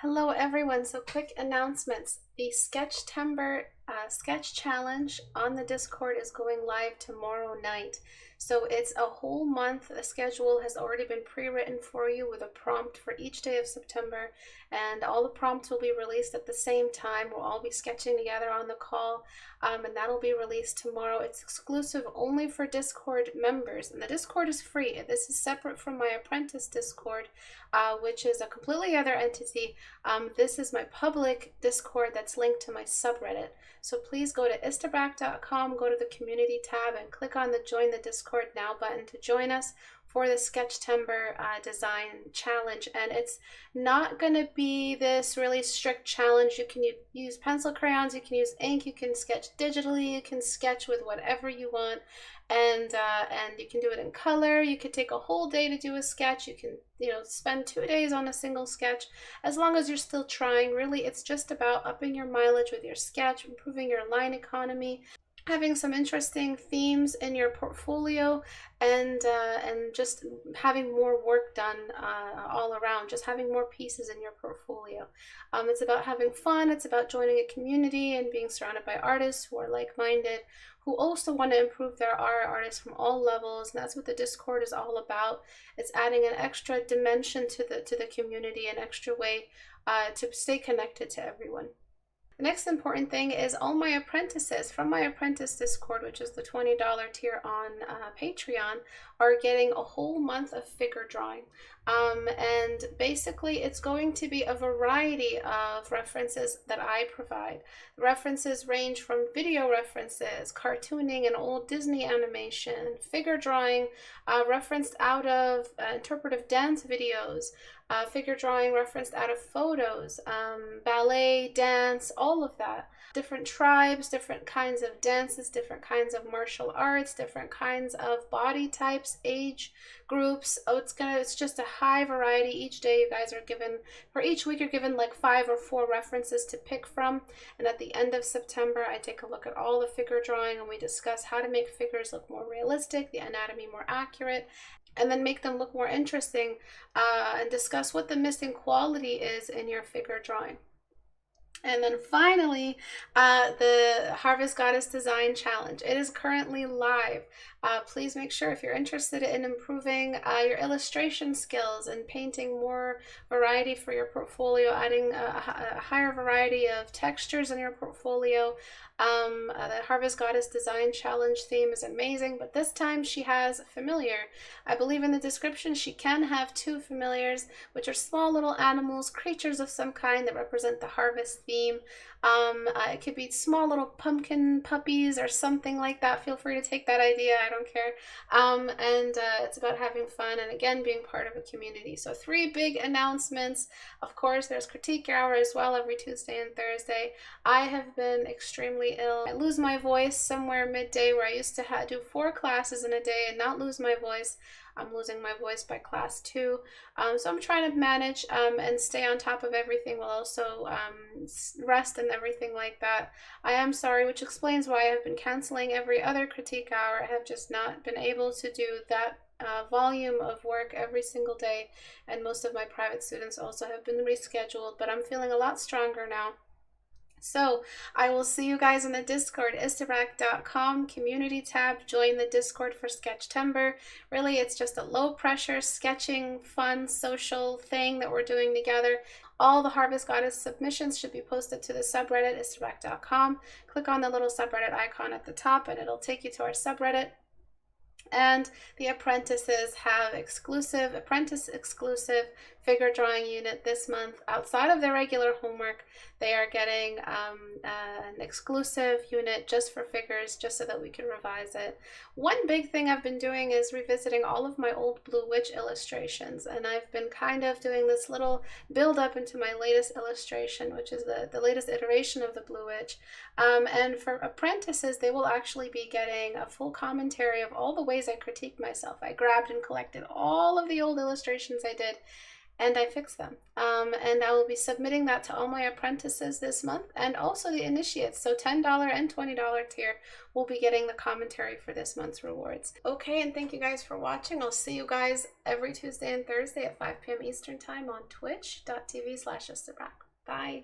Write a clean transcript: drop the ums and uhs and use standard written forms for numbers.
Hello everyone, so quick announcements. The Sketchtember sketch challenge on the Discord is going live tomorrow night. So it's a whole month. The schedule has already been pre-written for you with a prompt for each day of September, and all the prompts will be released at the same time. We'll all be sketching together on the call, and that'll be released tomorrow. It's exclusive only for Discord members, and the Discord is free. This is separate from my apprentice Discord, which is a completely other entity. This is my public Discord that's linked to my subreddit. So please go to Istebrak.com, go to the community tab, and click on the Join the Discord Now button to join us for the Sketchtember design challenge. And it's not going to be this really strict challenge. You can use pencil crayons, you can use ink, you can sketch digitally, you can sketch with whatever you want, and you can do it in color. You could take a whole day to do a sketch. You can spend 2 days on a single sketch, as long as you're still trying. Really, it's just about upping your mileage with your sketch, improving your line economy, having some interesting themes in your portfolio, and just having more work done all around, just having more pieces in your portfolio. It's about having fun. It's about joining a community and being surrounded by artists who are like-minded, who also want to improve their art, artists from all levels, and that's what the Discord is all about. It's adding an extra dimension to the community, an extra way to stay connected to everyone. The next important thing is all my apprentices from my apprentice Discord, which is the $20 tier on Patreon, are getting a whole month of figure drawing. And basically it's going to be a variety of references that I provide. The references range from video references, cartooning and old Disney animation, figure drawing referenced out of interpretive dance videos, figure drawing referenced out of photos, ballet, dance, all of that. Different tribes, different kinds of dances, different kinds of martial arts, different kinds of body types, age groups. It's just a high variety. Each day you guys are given, for each week you're given like 5 or 4 references to pick from. And at the end of September, I take a look at all the figure drawing and we discuss how to make figures look more realistic, the anatomy more accurate, and then make them look more interesting, and discuss what the missing quality is in your figure drawing. And then finally, the Harvest Goddess Design Challenge. It is currently live. Please make sure, if you're interested in improving your illustration skills and painting more variety for your portfolio, adding a higher variety of textures in your portfolio, the Harvest Goddess Design Challenge theme is amazing, but this time she has a familiar. I believe in the description she can have 2 familiars, which are small little animals, creatures of some kind that represent the harvest theme. It could be small little pumpkin puppies or something like that. Feel free to take that idea, I don't care. It's about having fun and, again, being part of a community. So 3 big announcements. Of course, there's Critique Hour as well every Tuesday and Thursday. I have been extremely ill. I lose my voice somewhere midday, where I used to do 4 classes in a day and not lose my voice. I'm losing my voice by class 2. So I'm trying to manage and stay on top of everything while also rest and everything like that. I am sorry, which explains why I've been canceling every other critique hour. I have just not been able to do that volume of work every single day, and most of my private students also have been rescheduled, but I'm feeling a lot stronger now. So I will see you guys in the Discord, Istebrak.com, community tab. Join the Discord for Sketchtember. Really, it's just a low pressure sketching, fun, social thing that we're doing together. All the Harvest Goddess submissions should be posted to the subreddit, Istebrak.com. Click on the little subreddit icon at the top and it'll take you to our subreddit. And the apprentices have apprentice exclusive figure drawing unit this month. Outside of their regular homework, they are getting an exclusive unit just for figures, just so that we can revise it. One big thing I've been doing is revisiting all of my old Blue Witch illustrations, and I've been kind of doing this little build up into my latest illustration, which is the latest iteration of the Blue Witch. And for apprentices, they will actually be getting a full commentary of all the ways I critique myself. I grabbed and collected all of the old illustrations I did, and I fixed them. And I will be submitting that to all my apprentices this month, and also the initiates. So $10 and $20 tier will be getting the commentary for this month's rewards. Okay, and thank you guys for watching. I'll see you guys every Tuesday and Thursday at 5 p.m. Eastern Time on twitch.tv/Istebrak. Bye.